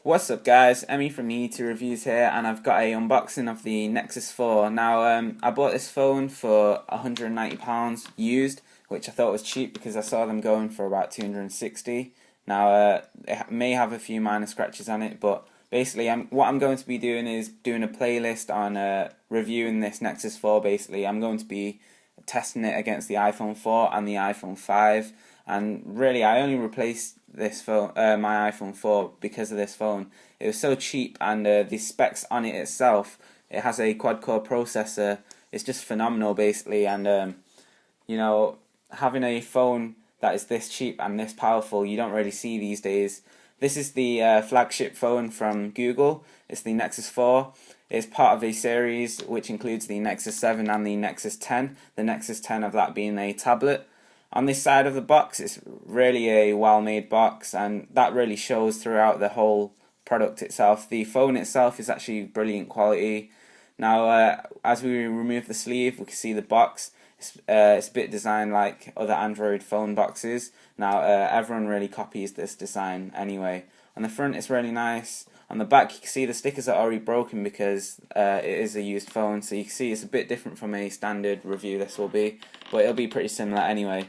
What's up guys, Emmy from YouTube Reviews here, and I've got a unboxing of the Nexus 4. Now I bought this phone for £190 used, which I thought was cheap because I saw them going for about $260. Now it may have a few minor scratches on it, but basically what I'm going to be doing is doing a playlist on reviewing this Nexus 4. Basically I'm going to be testing it against the iPhone 4 and the iPhone 5, and really I only replaced this phone, my iPhone 4, because of this phone. It was so cheap, and the specs on it itself, it has a quad-core processor. It's just phenomenal basically, and you know, having a phone that is this cheap and this powerful, you don't really see these days. This is the flagship phone from Google. It's the Nexus 4. It's part of a series which includes the Nexus 7 and the Nexus 10. The Nexus 10 of that being a tablet. On this side of the box, it's really a well-made box, and that really shows throughout the whole product itself. The phone itself is actually brilliant quality. Now, as we remove the sleeve, we can see the box. It's a bit designed like other Android phone boxes. Now, everyone really copies this design anyway. On the front, it's really nice. On the back, you can see the stickers are already broken because it is a used phone, so you can see it's a bit different from a standard review this will be, but it'll be pretty similar anyway.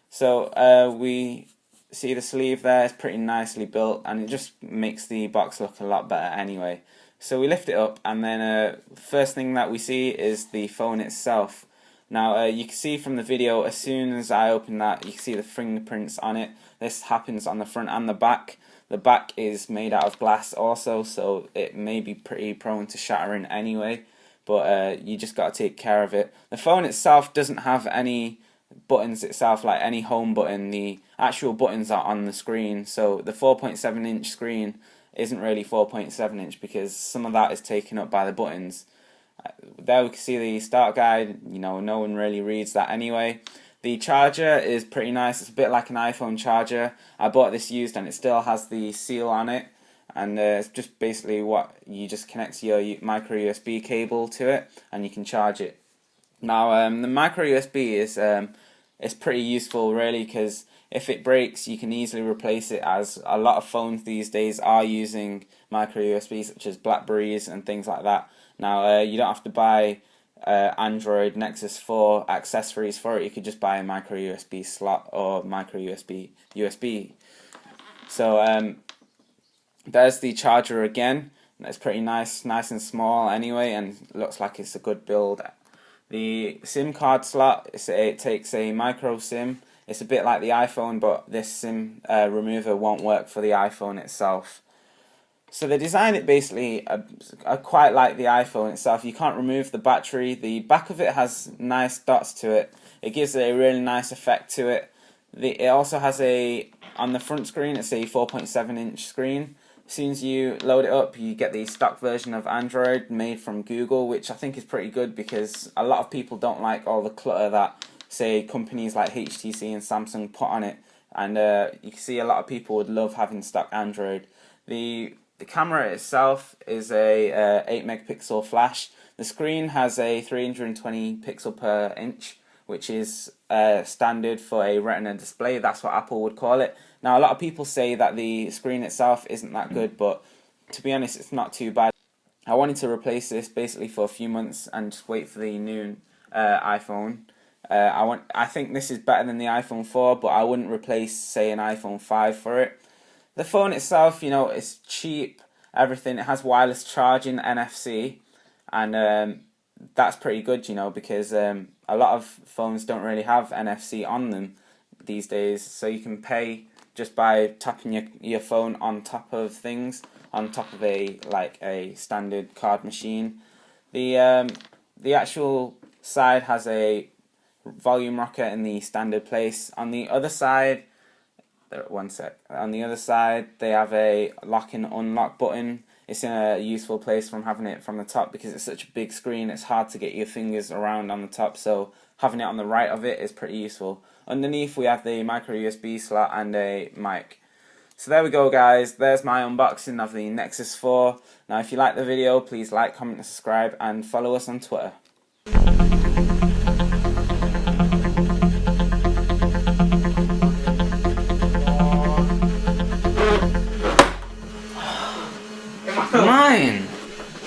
So we see the sleeve there, it's pretty nicely built, and it just makes the box look a lot better anyway. So we lift it up, and then first thing that we see is the phone itself. Now you can see from the video, as soon as I open that, you can see the fingerprints on it. This happens on the front and the back. The back is made out of glass also, so it may be pretty prone to shattering anyway, but you just got to take care of it. The phone itself doesn't have any buttons itself, like any home button. The actual buttons are on the screen, so the 4.7 inch screen isn't really 4.7 inch because some of that is taken up by the buttons. There we can see the start guide. You know, no one really reads that anyway. The charger is pretty nice. It's a bit like an iPhone charger. I bought this used and it still has the seal on it, and it's just basically what you just connect your micro USB cable to it and you can charge it. Now the micro USB is pretty useful really, because if it breaks you can easily replace it, as a lot of phones these days are using micro USB, such as Blackberries and things like that. Now you don't have to buy Android Nexus 4 accessories for it. You could just buy a micro USB slot or micro USB. So there's the charger again. It's pretty nice and small anyway, and looks like it's a good build. The SIM card slot, it takes a micro SIM. It's a bit like the iPhone, but this SIM remover won't work for the iPhone itself. So they designed it basically quite like the iPhone itself. You can't remove the battery. The back of it has nice dots to it. It gives a really nice effect to it. It also has on the front screen, it's a 4.7 inch screen. As soon as you load it up, you get the stock version of Android made from Google, which I think is pretty good because a lot of people don't like all the clutter that, say, companies like HTC and Samsung put on it. And you can see a lot of people would love having stock Android. The camera itself is a 8 megapixel flash. The screen has a 320 pixel per inch, which is standard for a Retina display. That's what Apple would call it. Now, a lot of people say that the screen itself isn't that good, but to be honest, it's not too bad. I wanted to replace this basically for a few months and just wait for the new iPhone. I think this is better than the iPhone 4, but I wouldn't replace, say, an iPhone 5 for it. The phone itself, you know, it's cheap, everything. It has wireless charging, NFC, and that's pretty good, you know, because a lot of phones don't really have NFC on them these days, so you can pay just by tapping your phone on top of things, on top of a standard card machine. The actual side has a volume rocker in the standard place. On the other side, on the other side, they have a lock and unlock button. It's in a useful place from having it from the top because it's such a big screen. It's hard to get your fingers around on the top, so having it on the right of it is pretty useful. Underneath, we have the micro USB slot and a mic. So there we go, guys. There's my unboxing of the Nexus 4. Now, if you like the video, please like, comment, and subscribe, and follow us on Twitter. Mine!